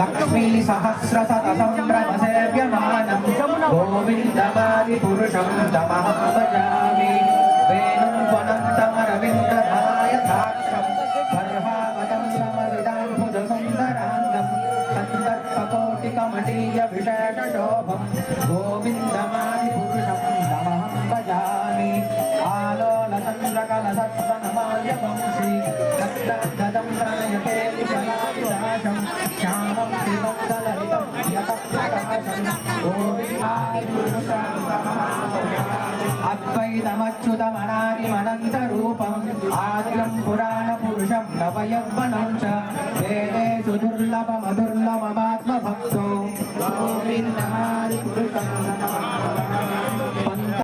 लक्ष्मी सहस्रशतसंभ्रमसेव्यमानं गोविन्दमादिपुरुषं तमहं भजामि वेणुं त्वनन्तमरविन्दधायथाक्षं बर्हावतं समविदाम्बुजसुन्दराङ्गं सन्दर्पकोटिकमटीयविशेषशोभं गोविन्दमादिपुरुषं तमहं भजामि आलोलचन्द्रकलसत्त्वनमाल्यवंशी दत्तं नयते विशलाविलासं श्यामं श्रीमङ्गलहितं यतः प्रकाशं गोविन्दादिपुरुषं तमहं भजामि अद्वैतमच्युतमनादिमनन्तरूपम् आद्यं पुराणपुरुषं नवयौवनं च वेदेषु दुर्लभमधुर्लभमा